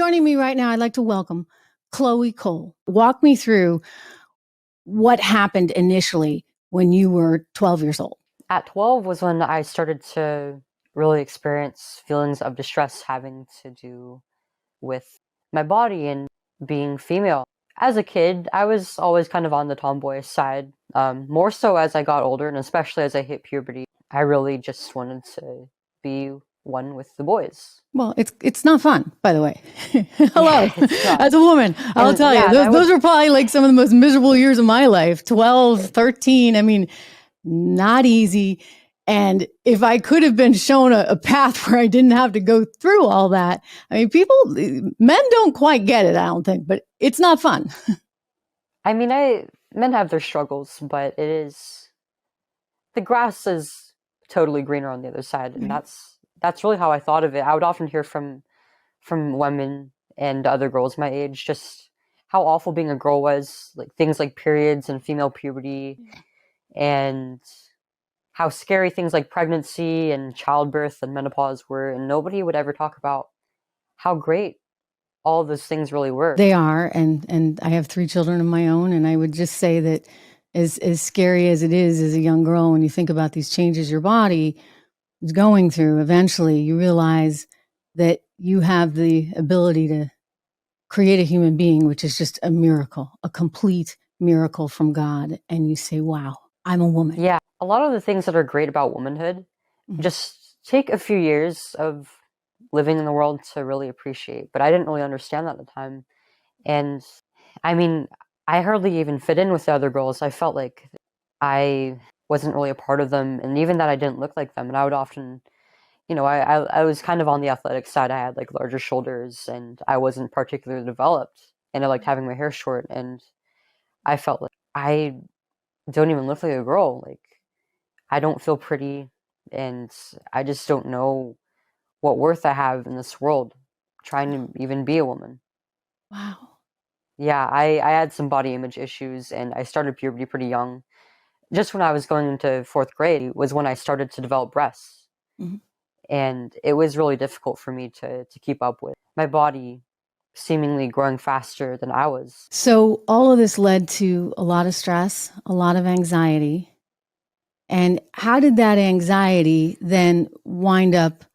joining me right now, I'd like to welcome Chloe Cole. Walk me through what happened initially when you were 12 years old. At 12 was when I started to really experience feelings of distress having to do with my body and being female. As a kid, I was always kind of on the tomboyish side, more so as I got older and especially as I hit puberty. I really just wanted to be one with the boys. Well, it's not fun, by the way. Hello. Yeah, As a woman, I'll tell you, those were probably like some of the most miserable years of my life. 12, 13, I mean, not easy. And if I could have been shown a path where I didn't have to go through all that, I mean, men don't quite get it, I don't think, but it's not fun. I mean, men have their struggles, but the grass is totally greener on the other side. And that's really how I thought of it. I would often hear from women and other girls my age just how awful being a girl was, like things like periods and female puberty, and how scary things like pregnancy and childbirth and menopause were, and nobody would ever talk about how great all those things really were. They are, and I have 3 children of my own, and I would just say that as scary as it is as a young girl, when you think about these changes your body is going through, eventually you realize that you have the ability to create a human being, which is just a miracle, a complete miracle from God. And you say, wow, I'm a woman. Yeah, a lot of the things that are great about womanhood just take a few years of living in the world to really appreciate. But I didn't really understand that at the time. And I mean, I hardly even fit in with the other girls. I felt like I wasn't really a part of them, and even that I didn't look like them. And I would often, I was kind of on the athletic side. I had like larger shoulders, and I wasn't particularly developed. And I liked having my hair short, and I felt like I don't even look like a girl. Like, I don't feel pretty, and I just don't know what worth I have in this world trying to even be a woman. Wow. Yeah, I had some body image issues, and I started puberty pretty young. Just when I was going into 4th grade was when I started to develop breasts. And it was really difficult for me to keep up with my body seemingly growing faster than I was. So all of this led to a lot of stress, a lot of anxiety. And how did that anxiety then wind up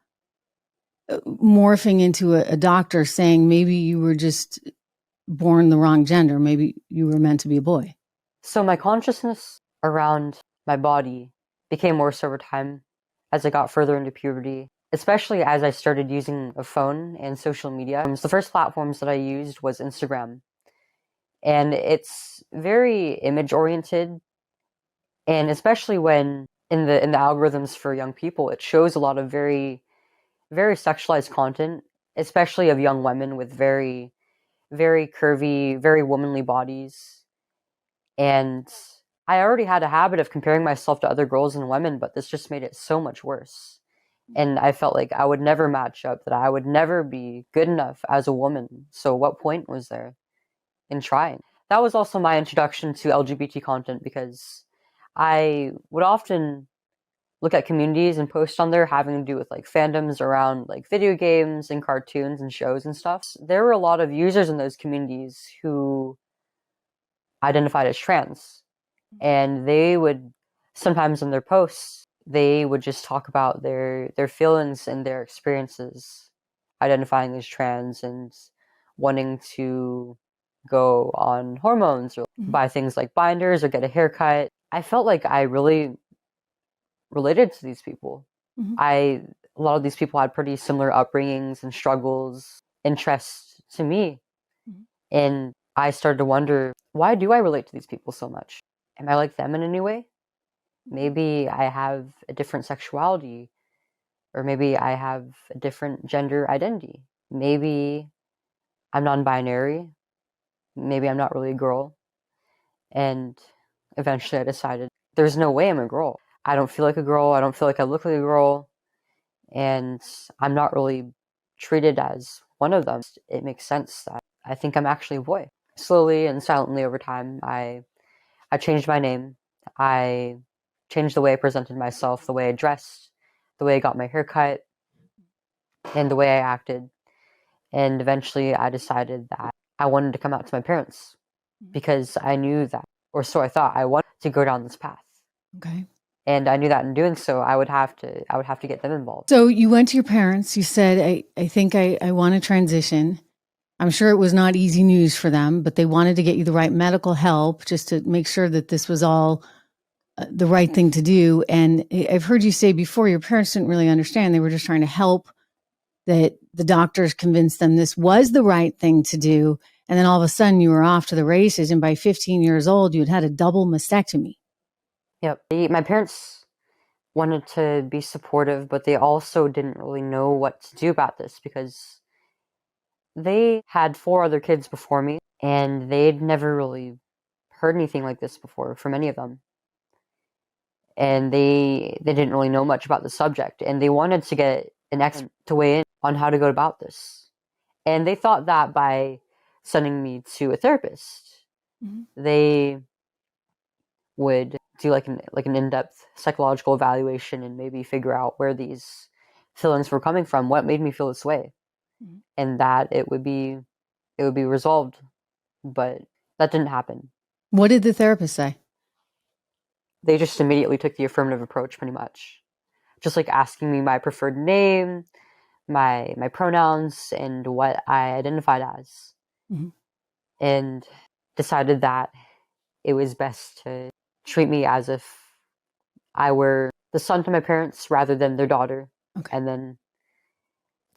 morphing into a doctor saying maybe you were just born the wrong gender, maybe you were meant to be a boy? So my consciousness around my body became worse over time as I got further into puberty, especially as I started using a phone and social media. The first platforms that I used was Instagram. And it's very image oriented, and especially when in the algorithms for young people, it shows a lot of very, very sexualized content, especially of young women with very, very curvy, very womanly bodies. And I already had a habit of comparing myself to other girls and women, but this just made it so much worse. And I felt like I would never match up, that I would never be good enough as a woman. So what point was there in trying? That was also my introduction to LGBT content, because I would often look at communities and post on there having to do with like fandoms around like video games and cartoons and shows and stuff. There were a lot of users in those communities who identified as trans, and they would sometimes in their posts they would just talk about their feelings and their experiences identifying as trans and wanting to go on hormones or buy things like binders or get a haircut. I felt like I really related to these people. A lot of these people had pretty similar upbringings and struggles, interests to me. And I started to wonder, why do I relate to these people so much? Am I like them in any way? Maybe I have a different sexuality, or maybe I have a different gender identity. Maybe I'm non-binary. Maybe I'm not really a girl. And eventually I decided there's no way I'm a girl. I don't feel like a girl. I don't feel like I look like a girl. And I'm not really treated as one of them. It makes sense that I think I'm actually a boy. Slowly and silently over time, I changed my name. I changed the way I presented myself, the way I dressed, the way I got my hair cut, and the way I acted. And eventually I decided that I wanted to come out to my parents because I knew that, or so I thought, I wanted to go down this path. Okay. And I knew that in doing so, I would have to get them involved. So you went to your parents. You said, I think I want to transition. I'm sure it was not easy news for them, but they wanted to get you the right medical help just to make sure that this was all the right thing to do. And I've heard you say before, your parents didn't really understand. They were just trying to help, that the doctors convinced them this was the right thing to do. And then all of a sudden you were off to the races. And by 15 years old, you had had a double mastectomy. Yep. My parents wanted to be supportive, but they also didn't really know what to do about this because they had 4 other kids before me, and they'd never really heard anything like this before from any of them. And they didn't really know much about the subject, and they wanted to get an expert to weigh in on how to go about this. And they thought that by sending me to a therapist, they would do like an in-depth psychological evaluation and maybe figure out where these feelings were coming from, what made me feel this way, and that it would be resolved. But that didn't happen. What did the therapist say? They just immediately took the affirmative approach, pretty much, just like asking me my preferred name, my pronouns, and what I identified as, and decided that it was best to treat me as if I were the son to my parents rather than their daughter. Okay. And then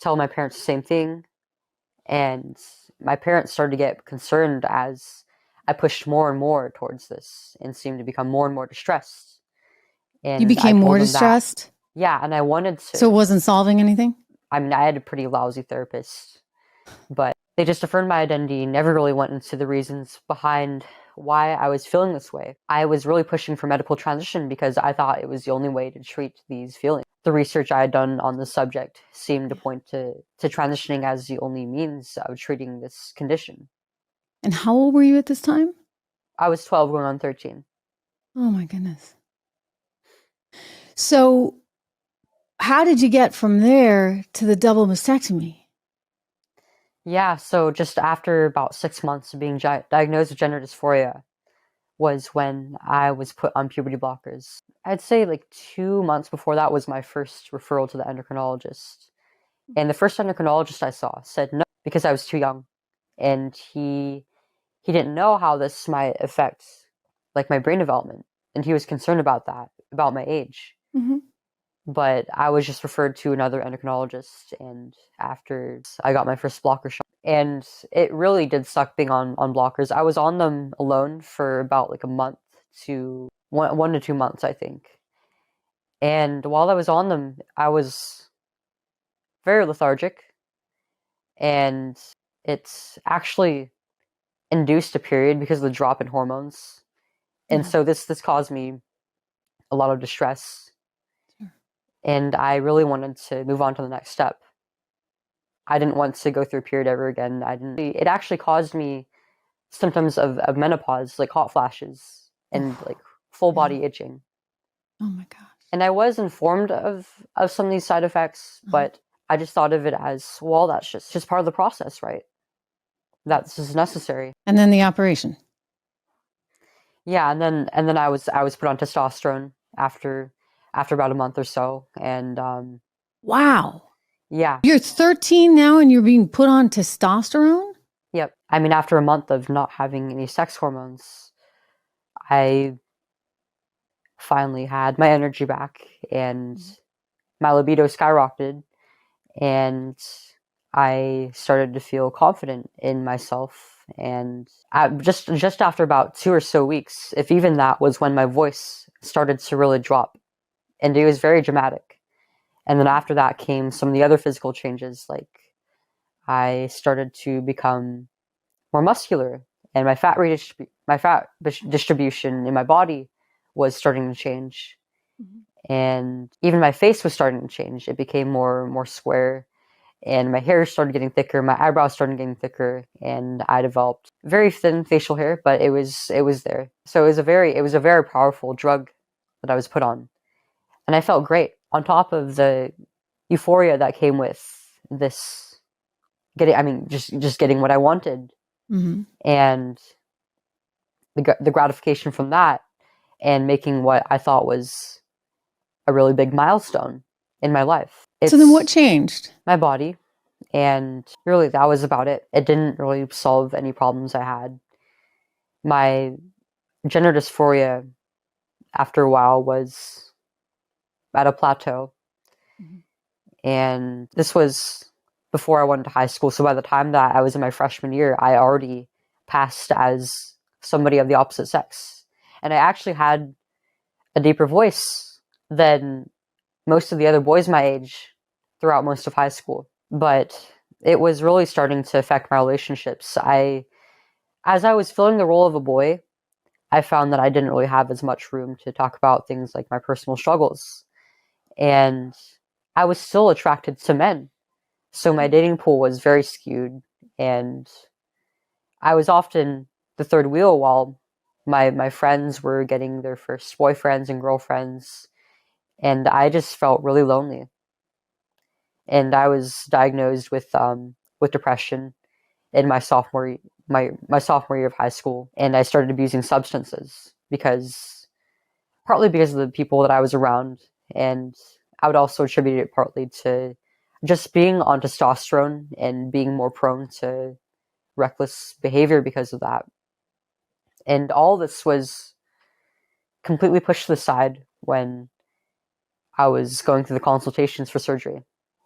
tell my parents the same thing. And my parents started to get concerned as I pushed more and more towards this and seemed to become more and more distressed. And You became more distressed? Yeah, and I wanted to. So it wasn't solving anything? I mean, I had a pretty lousy therapist, but they just affirmed my identity, never really went into the reasons behind why I was feeling this way. I was really pushing for medical transition because I thought it was the only way to treat these feelings. The research I had done on the subject seemed to point to transitioning as the only means of treating this condition. And how old were you at this time? I was 12 going on 13. Oh my goodness. So how did you get from there to the double mastectomy? Yeah, so just after about 6 months of being diagnosed with gender dysphoria was when I was put on puberty blockers. I'd say like 2 months before that was my first referral to the endocrinologist. And the first endocrinologist I saw said no because I was too young. And he didn't know how this might affect like my brain development. And he was concerned about that, about my age. But I was just referred to another endocrinologist, and after I got my first blocker shot. And it really did suck being on blockers. I was on them alone for about like a month to 1 to 2 months, I think. And while I was on them, I was very lethargic, and it's actually induced a period because of the drop in hormones. And so this caused me a lot of distress. And I really wanted to move on to the next step. I didn't want to go through a period ever again. It actually caused me symptoms of menopause, like hot flashes and like full body itching. Oh my gosh. And I was informed of some of these side effects, but I just thought of it as, well, that's just part of the process, right? That's just necessary. And then the operation. Yeah, and then I was put on testosterone after about a month or so, and Wow. yeah. You're 13 now and you're being put on testosterone? Yep. I mean, after a month of not having any sex hormones, I finally had my energy back and my libido skyrocketed, and I started to feel confident in myself. And just after about 2 or so weeks, if even that, was when my voice started to really drop, and it was very dramatic. And then after that came some of the other physical changes, like I started to become more muscular, and my fat distribution in my body was starting to change, and even my face was starting to change. It became more square, and my hair started getting thicker. My eyebrows started getting thicker, and I developed very thin facial hair, but it was there. So it was a very powerful drug that I was put on, and I felt great. On top of the euphoria that came with this just getting what I wanted, Hmm. and the gratification from that, and making what I thought was a really big milestone in my life. So then what It's changed? my body, and really that was about it. It didn't really solve any problems I had. My gender dysphoria after a while was at a plateau, Mhm. and this was before I went to high school. So by the time that I was in my freshman year, I already passed as somebody of the opposite sex, and I actually had a deeper voice than most of the other boys my age throughout most of high school. But it was really starting to affect my relationships. As I was filling the role of a boy, I found that I didn't really have as much room to talk about things like my personal struggles. And I was still attracted to men. So my dating pool was very skewed, and I was often the third wheel while my friends were getting their first boyfriends and girlfriends, and I just felt really lonely. And I was diagnosed with depression in my sophomore year of high school, and I started abusing substances because partly because of the people that I was around, and I would also attribute it partly to just being on testosterone and being more prone to reckless behavior because of that. And all this was completely pushed to the side when I was going through the consultations for surgery.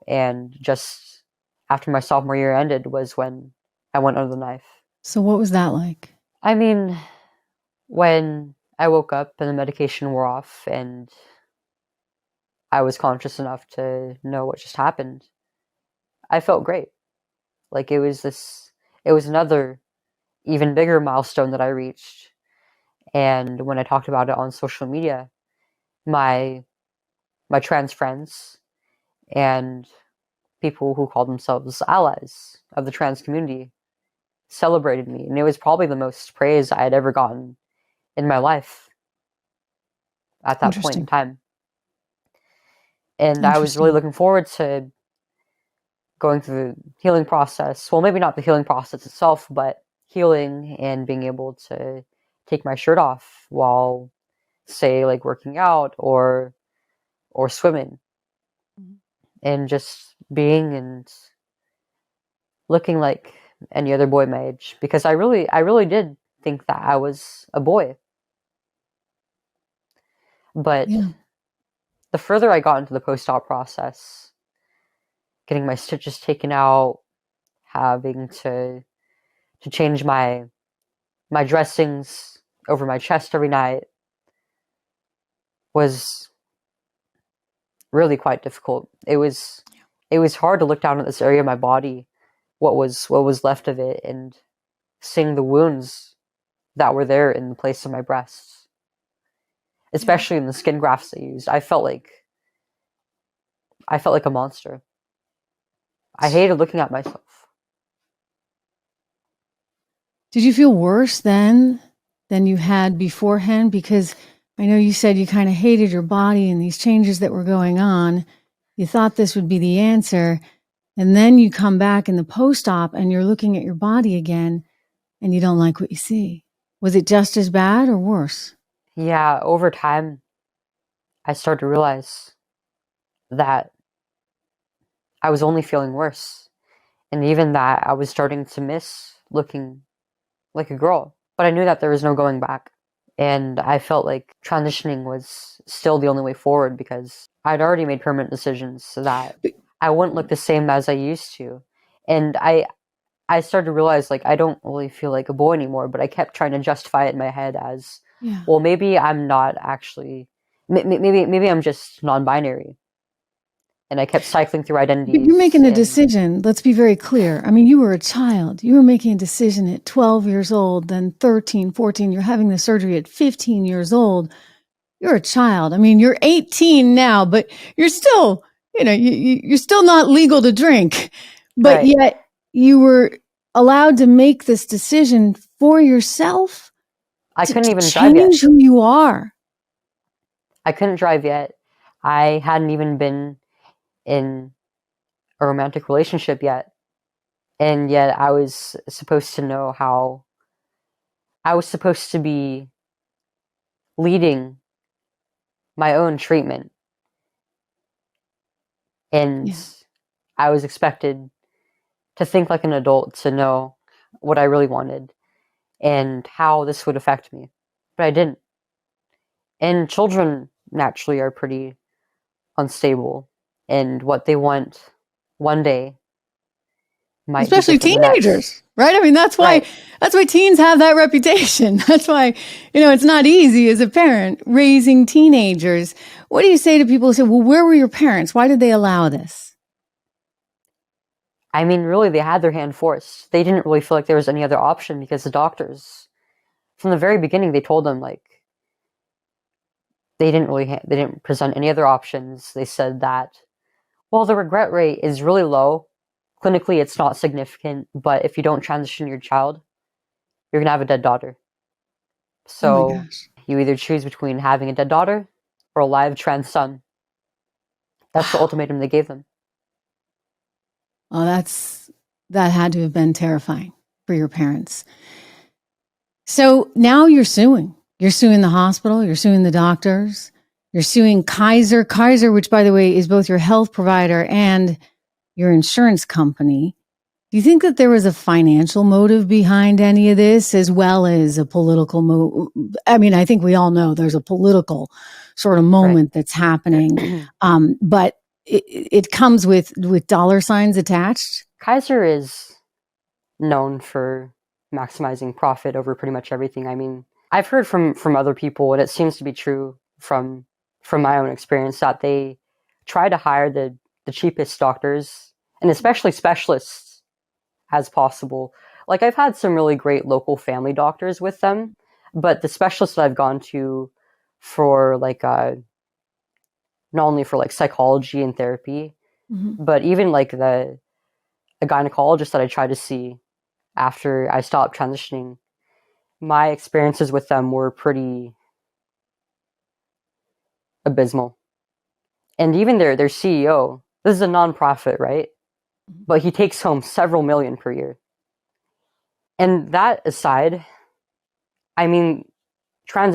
And just after my sophomore year ended was when I went under the knife. So what was that like? I mean, when I woke up and the medication wore off and I was conscious enough to know what just happened, I felt great. Like it was another even bigger milestone that I reached. And when I talked about it on social media, my my trans friends and people who call themselves allies of the trans community celebrated me, and it was probably the most praise I had ever gotten in my life at that point in Interesting. time. And I was really Interesting. looking forward to going through the healing process. Well, maybe not the healing process itself, but healing and being able to take my shirt off while, say, like working out or swimming, Mhm. and just being and looking like any other boy my age, because I really did think that I was a boy. But Yeah. the further I got into the post-op process, getting my stitches taken out, having to change my dressings over my chest every night was really quite difficult. It was hard to look down at this area of my body, what was left of it, and seeing the wounds that were there in the place of my breasts, Yeah. especially in the skin grafts I used. I felt like a monster. I hated looking at myself. Did you feel worse then than you had beforehand? Because I know you said you kind of hated your body and these changes that were going on. You thought this would be the answer. And then you come back in the post op and you're looking at your body again and you don't like what you see. Was it just as bad or worse? Yeah, over time, I started to realize that I was only feeling worse. And even that I was starting to miss looking like a girl. But I knew that there was no going back. And I felt like transitioning was still the only way forward because I'd already made permanent decisions so that I wouldn't look the same as I used to. And I started to realize like I don't really feel like a boy anymore, but I kept trying to justify it in my head as, Yeah. well, maybe I'm not actually, maybe I'm just non-binary. And I kept cycling through But you're identities, making a and decision. Let's be very clear. I mean, you were a child. You were making a decision at 12 years old, then 13, 14. You're having the surgery at 15 years old. You're a child. I mean, you're 18 now, but you're still, you're still not legal to drink. But right, yet you were allowed to make this decision for yourself I to couldn't even drive yet. change who you are. I couldn't drive yet. I hadn't even been in a romantic relationship yet. And yet I was supposed to know how I was supposed to be leading my own treatment. And Yeah. I was expected to think like an adult, to know what I really wanted and how this would affect me. But I didn't. And children naturally are pretty unstable, and what they want one day might be Especially different the next. teenagers, right? I mean, that's why Right. teens have that reputation. That's why, it's not easy as a parent raising teenagers. What do you say to people who say, well, where were your parents? Why did they allow this? I mean, really, they had their hand forced. They didn't really feel like there was any other option, because the doctors, from the very beginning, they told them, like, they didn't present any other options. They said that, well, the regret rate is really low. Clinically, it's not significant, but if you don't transition your child, you're gonna have a dead daughter. Oh my So gosh. you either choose between having a dead daughter or a live trans son. That's the Wow. ultimatum they gave them. Oh, that had to have been terrifying for your parents. So now you're suing. You're suing the hospital, you're suing the doctors, you're suing Kaiser, which, by the way, is both your health provider and your insurance company. Do you think that there was a financial motive behind any of this, as well as a political I mean, I think we all know there's a political sort of Right. moment that's happening, but it comes with dollar signs attached. Kaiser is known for maximizing profit over pretty much everything. I mean, I've heard from other people, and it seems to be true from my own experience, that they try to hire the cheapest doctors, and especially specialists, as possible. Like, I've had some really great local family doctors with them, but the specialists that I've gone to for like not only for like psychology and therapy, Mhm. but even like a gynecologist that I tried to see after I stopped transitioning, my experiences with them were pretty abysmal. And even their CEO, this is a nonprofit, right? But he takes home several million per year. And that aside, I mean, by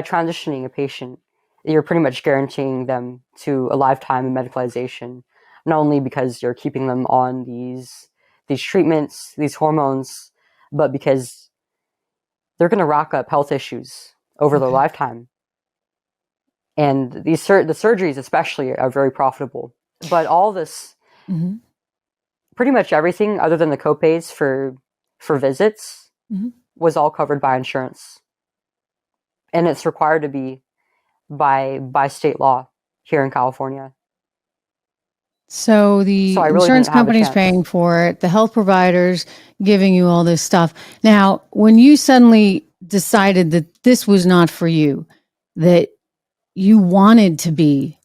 transitioning a patient, you're pretty much guaranteeing them to a lifetime of medicalization, not only because you're keeping them on these treatments, these hormones, but because they're going to rack up health issues over their Okay. lifetime. And the surgeries especially are very profitable. But all this, Mm-hmm. pretty much everything other than the copays for visits, Mm-hmm. was all covered by insurance, and it's required to be by state law here in California. So So the I really insurance didn't have a company's chance. paying for it, the health providers giving you all this stuff. Now, when you suddenly decided that this was not for you, that you wanted to be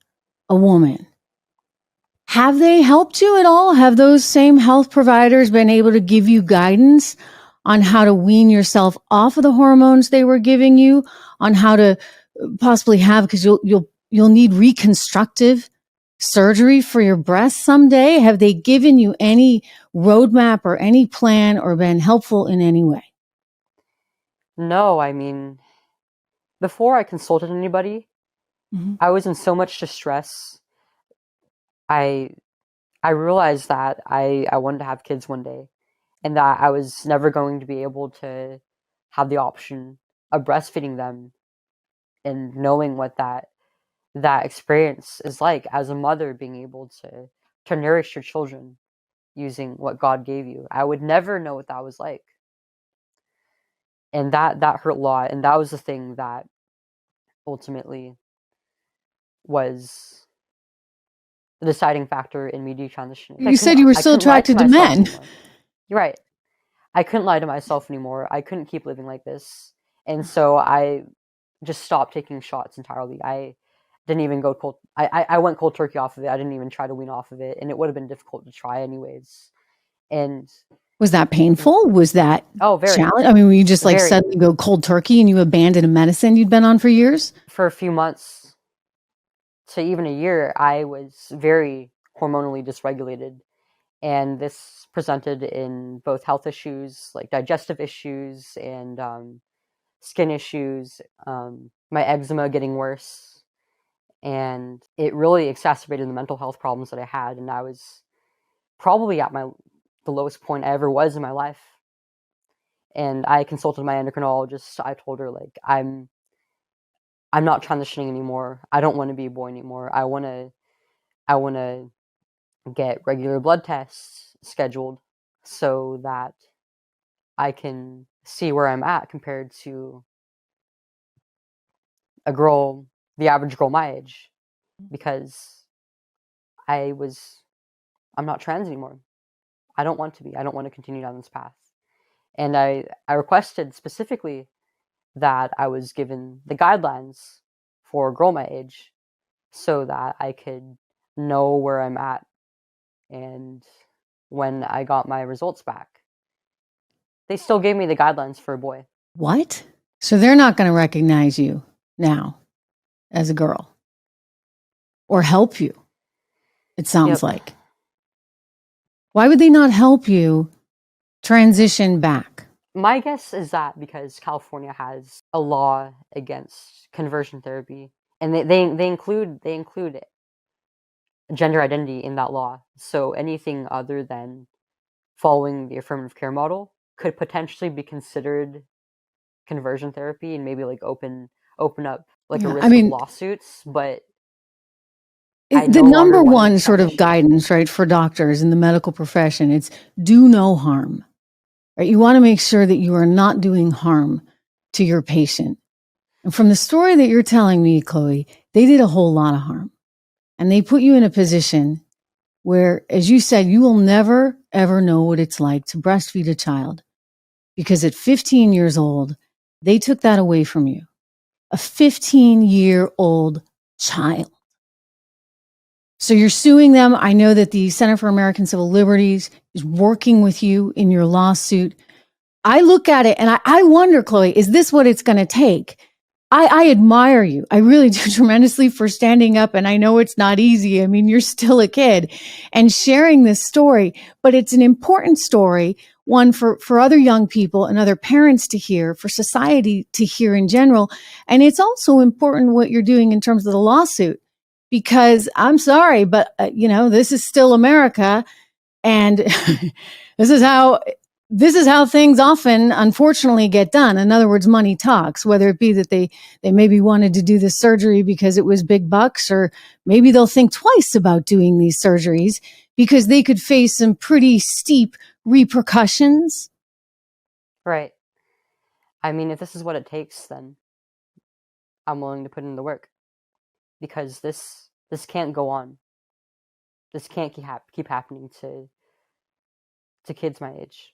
a woman, have they helped you at all? Have those same health providers been able to give you guidance on how to wean yourself off of the hormones they were giving you, on how to possibly have, because you'll need reconstructive surgery for your breasts someday? Have they given you any roadmap or any plan or been helpful in any way? No, I mean, before I consulted anybody, Mm-hmm. I was in so much distress. I I realized that I wanted to have kids one day, and that I was never going to be able to have the option of breastfeeding them, and knowing what that experience is like as a mother, being able to nourish your children using what God gave you. I would never know what that was like. And that hurt a lot, and that was the thing that ultimately was the deciding factor in me detransitioning. You said you were I still couldn't lie to attracted to myself men. anymore. You're right. I couldn't lie to myself anymore. I couldn't keep living like this. And so I just stopped taking shots entirely. I didn't even go cold. I went cold turkey off of it. I didn't even try to wean off of it. And it would have been difficult to try anyways. And Was that painful? Was that oh, very, challenge? I mean, were you just like very. suddenly go cold turkey and you abandon a medicine you'd been on for years? For a few months to even a year, I was very hormonally dysregulated. And this presented in both health issues, like digestive issues and skin issues, my eczema getting worse. And it really exacerbated the mental health problems that I had. And I was probably at the lowest point I ever was in my life. And I consulted my endocrinologist. I told her, like, I'm not transitioning anymore. I don't want to be a boy anymore. I want to get regular blood tests scheduled so that I can see where I'm at compared to the average girl my age, because I'm not trans anymore. I don't want to be. I don't want to continue down this path. And I requested specifically that I was given the guidelines for a girl my age so that I could know where I'm at. And when I got my results back, they still gave me the guidelines for a boy. What? So they're not going to recognize you now as a girl or help you, it sounds like. Why would they not help you transition back? My guess is that because California has a law against conversion therapy, and they include gender identity in that law. So anything other than following the affirmative care model could potentially be considered conversion therapy, and maybe like open up like a risk of lawsuits. But the number one sort of guidance, right, for doctors in the medical profession, it's do no harm. Right? You want to make sure that you are not doing harm to your patient. And from the story that you're telling me, Chloe, they did a whole lot of harm. And they put you in a position where, as you said, you will never, ever know what it's like to breastfeed a child. Because at 15 years old, they took that away from you. A 15-year-old child. So you're suing them. I know that the Center for American Civil Liberties is working with you in your lawsuit. I look at it and I wonder, Chloe, is this what it's going to take? I admire you. I really do tremendously for standing up. And I know it's not easy. I mean, you're still a kid and sharing this story, but it's an important story, one for other young people and other parents to hear, for society to hear in general. And it's also important what you're doing in terms of the lawsuit, because I'm sorry, but this is still America. And this is how things often, unfortunately, get done. In other words, money talks, whether it be that they maybe wanted to do this surgery because it was big bucks, or maybe they'll think twice about doing these surgeries because they could face some pretty steep repercussions. Right. I mean, if this is what it takes, then I'm willing to put in the work, because this can't go on. This can't keep happening to kids my age.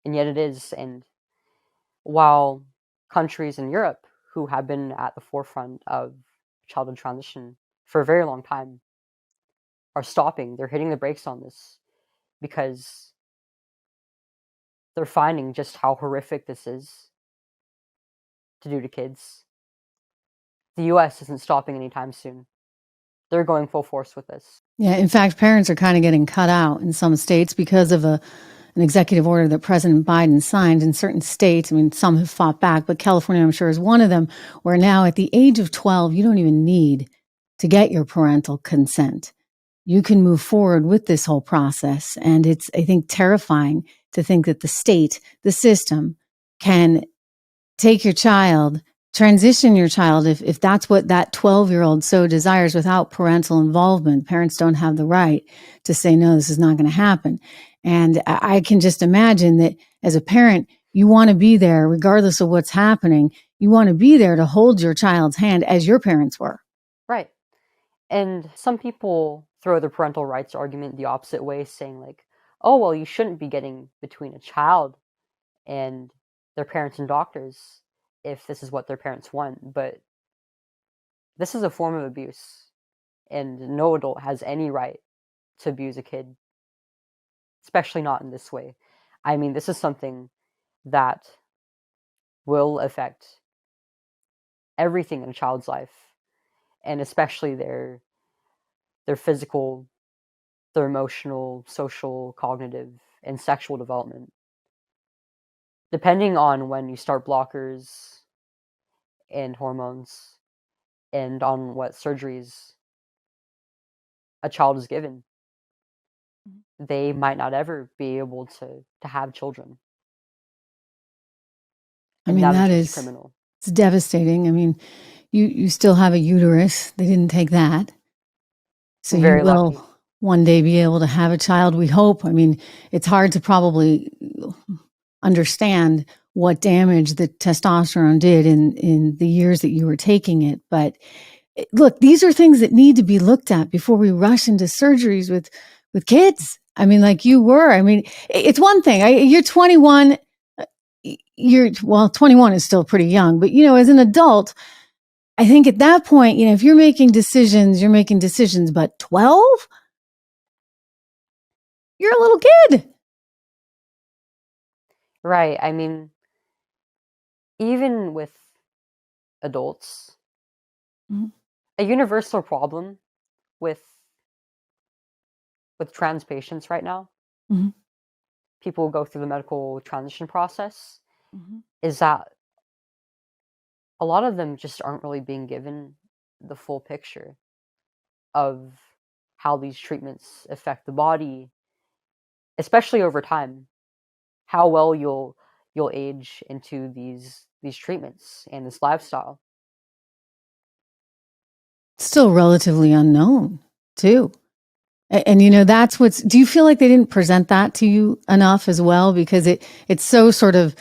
And yet it is. And while countries in Europe who have been at the forefront of childhood transition for a very long time are stopping, they're hitting the brakes on this, because they're finding just how horrific this is to do to kids. The US isn't stopping anytime soon. They're going full force with this. Yeah, in fact, parents are kind of getting cut out in some states because of an executive order that President Biden signed in certain states. I mean, some have fought back, but California, I'm sure, is one of them, where now at the age of 12, you don't even need to get your parental consent. You can move forward with this whole process. And it's, I think, terrifying to think that the state, the system, can take your child, transition your child, if that's what that 12-year-old so desires, without parental involvement. Parents don't have the right to say, no, this is not going to happen. And I can just imagine that as a parent, you want to be there regardless of what's happening. You want to be there to hold your child's hand as your parents were. Right. And some people throw the parental rights argument the opposite way, saying like, oh, well, you shouldn't be getting between a child and their parents and doctors if this is what their parents want. But this is a form of abuse, and no adult has any right to abuse a kid, especially not in this way. I mean, this is something that will affect everything in a child's life, and especially their physical their emotional, social, cognitive, and sexual development. Depending on when you start blockers and hormones and on what surgeries a child is given, they might not ever be able to have children. I And mean, that is that just is, criminal. it's devastating. I mean, you still have a uterus. They didn't take that. So I'm you very will lucky. one day be able to have a child, we hope. I mean, it's hard to probably understand what damage the testosterone did in the years that you were taking it. But look, these are things that need to be looked at before we rush into surgeries with kids. I mean, like you were. I mean, it's one thing. You're 21. You're well, 21 is still pretty young, but as an adult, I think at that point, if you're making decisions, you're making decisions. But 12, you're a little kid. Right. I mean, even with adults, Mhm. a universal problem with trans patients right now, Mhm. people who go through the medical transition process, Mhm. is that a lot of them just aren't really being given the full picture of how these treatments affect the body, especially over time. How well you'll age into these treatments and this lifestyle. Still relatively unknown, too. And that's what's. Do you feel like they didn't present that to you enough as well? Because it's so sort of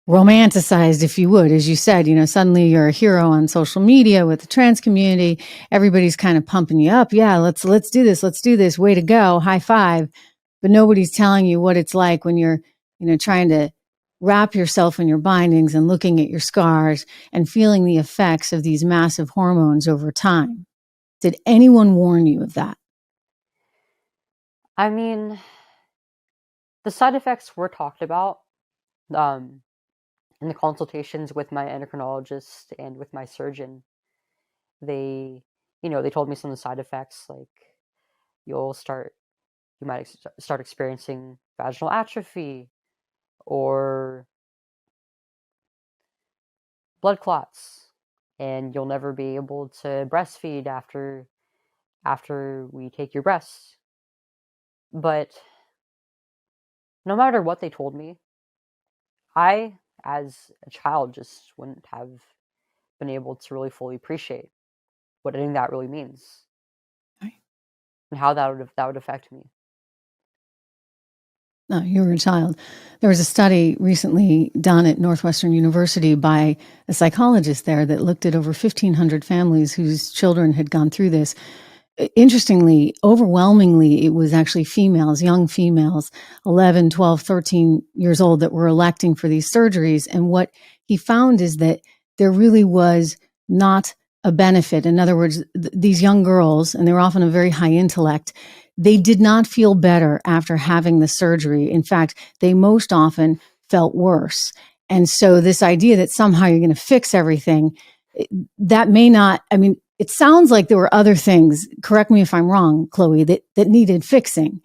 romanticized, if you would, as you said. Suddenly you're a hero on social media with the trans community. Everybody's kind of pumping you up. Yeah, let's do this. Let's do this. Way to go. High five. But nobody's telling you what it's like when you're trying to wrap yourself in your bindings and looking at your scars and feeling the effects of these massive hormones over time. Did anyone warn you of that? I mean, the side effects were talked about um, in the consultations with my endocrinologist and with my surgeon. They, they told me some of the side effects, like you'll start, you might start experiencing vaginal atrophy or blood clots, and you'll never be able to breastfeed after we take your breasts. But no matter what they told me, I, as a child, just wouldn't have been able to really fully appreciate what any of that really means Right. and how that would affect me. No, you were a child. There was a study recently done at Northwestern University by a psychologist there that looked at over 1,500 families whose children had gone through this. Interestingly, overwhelmingly, it was actually females, young females, 11, 12, 13 years old, that were electing for these surgeries. And what he found is that there really was not a benefit. In other words, these young girls, and they were often of very high intellect, they did not feel better after having the surgery. In fact, they most often felt worse. And so this idea that somehow you're going to fix everything, that may not, I mean, it sounds like there were other things, correct me if I'm wrong, Chloe, that needed fixing.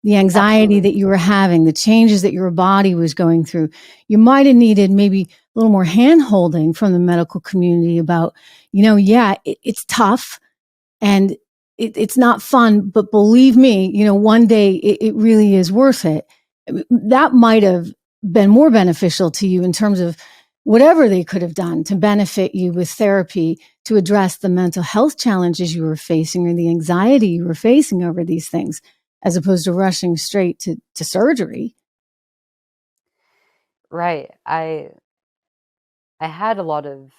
The anxiety Absolutely. that you were having, the changes that your body was going through. You might have needed maybe a little more hand holding from the medical community about, yeah, it's tough and it's not fun, but believe me, one day it really is worth it. That might have been more beneficial to you in terms of whatever they could have done to benefit you with therapy to address the mental health challenges you were facing or the anxiety you were facing over these things, as opposed to rushing straight to surgery. Right. I had a lot of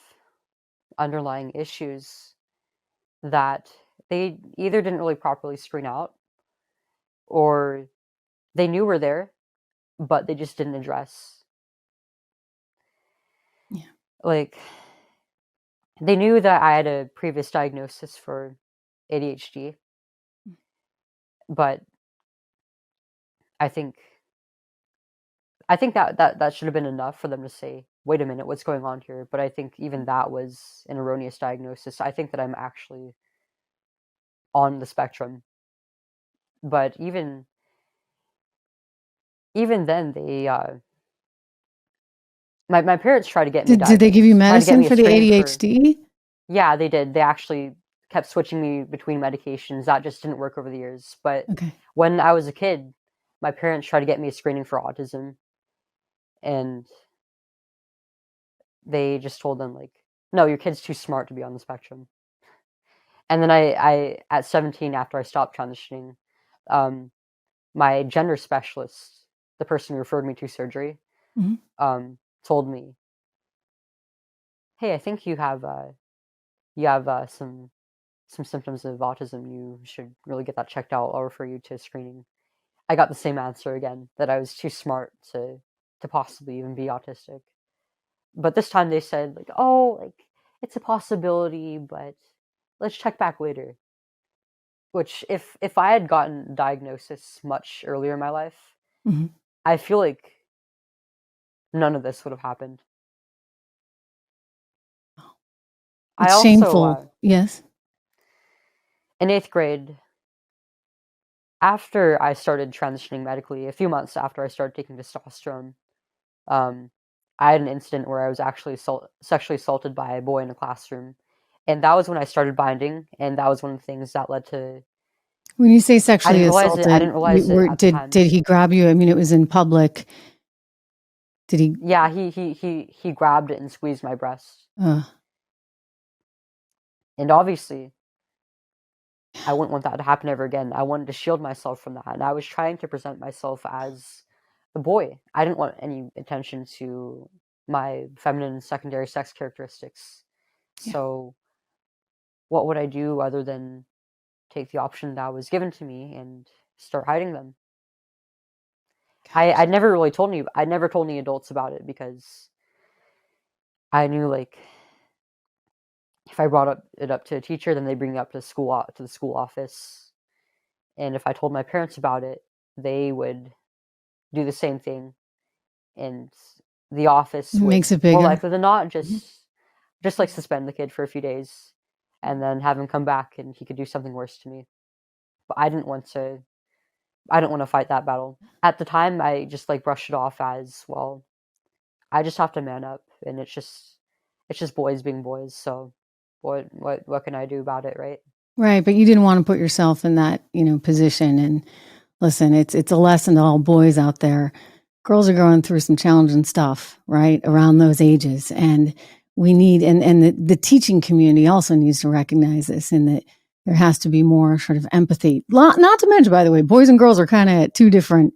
underlying issues that they either didn't really properly screen out or they knew were there, but they just didn't address. Yeah. Like, they knew that I had a previous diagnosis for ADHD, but I think that should have been enough for them to say, "Wait a minute, what's going on here?" But I think even that was an erroneous diagnosis. I think that I'm actually on the spectrum. But even then, my parents tried to get me Did they give you diagnosed, tried to get medicine me a for the screening for. ADHD? Yeah, they did. They actually kept switching me between medications. That just didn't work over the years. But Okay. when I was a kid, my parents tried to get me a screening for autism, and they just told them like, "No, your kid's too smart to be on the spectrum." And then I at 17, after I stopped transitioning, um, my gender specialist, the person who referred me to surgery, Mhm. told me, "Hey, I think you have some symptoms of autism. You should really get that checked out. I'll refer you to screening." I got the same answer again, that I was too smart to possibly even be autistic. But this time they said like, "Oh, like it's a possibility, but let's check back later." Which if I had gotten diagnosis much earlier in my life, Mhm. I feel like none of this would have happened. I It's also shameful. Yes. in 8th grade, after I started transitioning medically, a few months after I started taking testosterone, um, I had an incident where I was actually sexually assaulted by a boy in a classroom, and that was when I started binding, and that was one of the things that led to. When you say sexually I assaulted, didn't realize it at the time. did he grab you? I mean, it was in public. Did he? Yeah, he grabbed it and squeezed my breast, Uh, and obviously I wouldn't want that to happen ever again. I wanted to shield myself from that, and I was trying to present myself as a boy. I didn't want any attention to my feminine secondary sex characteristics. yeah. So, what would I do other than take the option that was given to me and start hiding them? I Gosh. never really told any. I never told any adults about it because I knew like if I it up to a teacher, then they bring it up to the school office, and if I told my parents about it, they would do the same thing, and the It office makes would it more bigger. likely than not Mhm. just like suspend the kid for a few days, and then have him come back and he could do something worse to me. But I didn't want to fight that battle. At the time, I just like brushed it off as, well, I just have to man up, and it's just boys being boys. So what can I do about it, right? Right, but you didn't want to put yourself in that, position. And listen, it's a lesson to all boys out there. Girls are going through some challenging stuff, right, around those ages, and we need, and the teaching community also needs to recognize this, and that there has to be more sort of empathy. Not to mention, by the way, boys and girls are kind of at two different,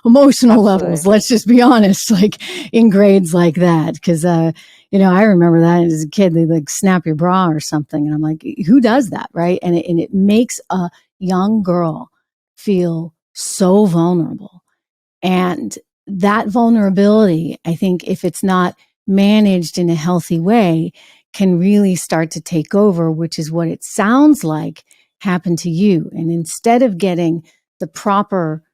emotional levels. Absolutely. Let's just be honest, like in grades like that, because I remember that as a kid, they like snap your bra or something, and I'm like, who does that, right? And it makes a young girl feel so vulnerable. And that vulnerability, I think, if it's not managed in a healthy way, can really start to take over, which is what it sounds like happened to you. And instead of getting the proper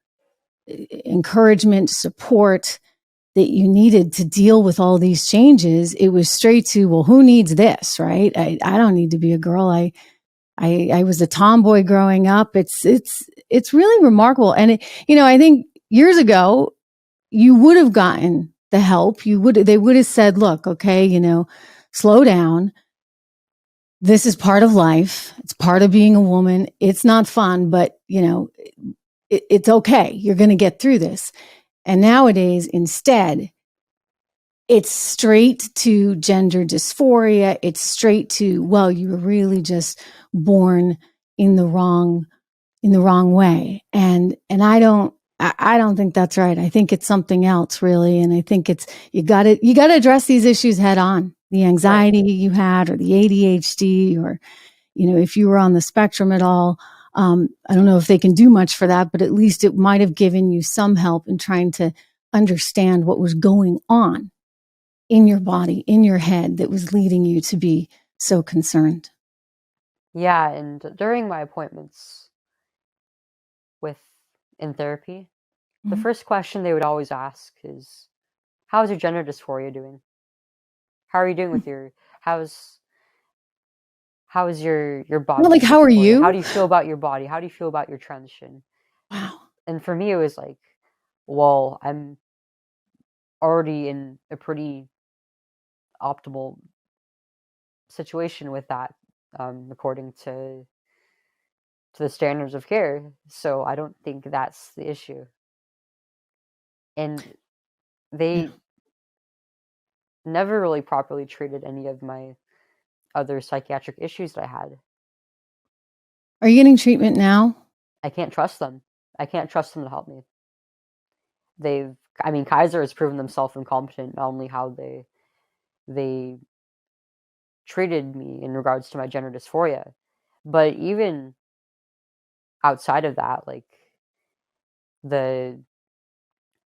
encouragement, support that you needed to deal with all these changes, it was straight to, well, who needs this, right? I don't need to be a girl. I was a tomboy growing up. It's really remarkable. And I think years ago, you would have gotten the help. They would have said, look, okay, slow down. This is part of life. It's part of being a woman. It's not fun, but it's okay. You're going to get through this. And nowadays, instead, it's straight to gender dysphoria. It's straight to, well, you were really just born in the wrong way. And I don't think that's right. I think it's something else, really. And I think it's, you gotta address these issues head on. The Right. anxiety you had, or the ADHD, or, if you were on the spectrum at all. I don't know if they can do much for that, but at least it might have given you some help in trying to understand what was going on in your body, in your head, that was leading you to be so concerned. Yeah, and during my appointments with in therapy, the Mhm. first question they would always ask is, "How's your gender dysphoria doing? How are you doing with your how's how's your Well, body like, gender how are dysphoria? How you? do you feel about your body? How do you feel about your transition?" Wow. And for me, it was like, well, I'm already in a pretty optimal situation with that, according to the standards of care. So I don't think that's the issue. And Yeah. they never really properly treated any of my other psychiatric issues that I had. Are you getting treatment now? I can't trust them. I can't trust them to help me. I mean, Kaiser has proven themselves incompetent, not only how they treated me in regards to my gender dysphoria, but even outside of that, like the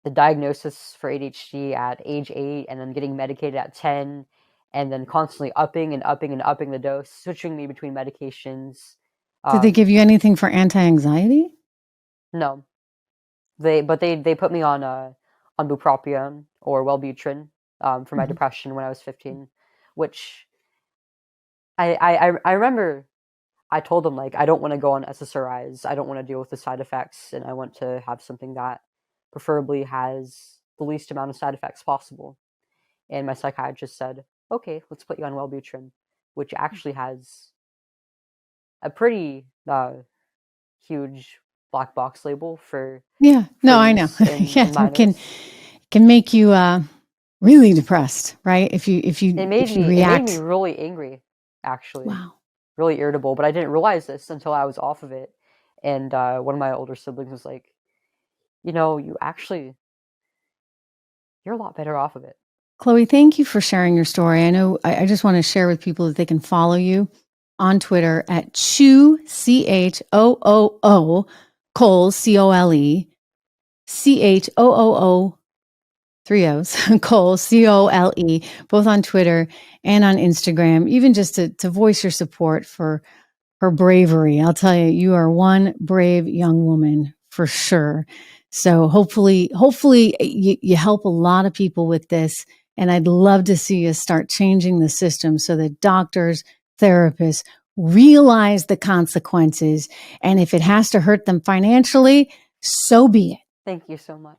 the diagnosis for ADHD at age 8 and then getting medicated at 10 and then constantly upping and upping and upping the dose, switching me between medications. Did they give you anything for anti-anxiety? No, they put me on bupropion or Wellbutrin for my Mhm. depression when I was 15, which I remember I told them, like, I don't want to go on SSRIs. I don't want to deal with the side effects, and I want to have something that preferably has the least amount of side effects possible. And my psychiatrist said, okay, let's put you on Wellbutrin, which actually has a pretty huge black box label for Yeah. No, I know. use in, Yeah, in it can minors. make you really depressed, right? If you It made me react. really angry, actually, Wow. really irritable. But I didn't realize this until I was off of it. And one of my older siblings was like, you know, you're a lot better off of it. Chloe, thank you for sharing your story. I know I just want to share with people that they can follow you on Twitter at Choo, CHOOO, Cole, COLE, CHOOO, 3 O's, Cole, COLE, both on Twitter and on Instagram, even just to voice your support for her bravery. I'll tell you, you are one brave young woman for sure. So hopefully you help a lot of people with this. And I'd love to see you start changing the system so that doctors, therapists realize the consequences. And if it has to hurt them financially, so be it. Thank you so much.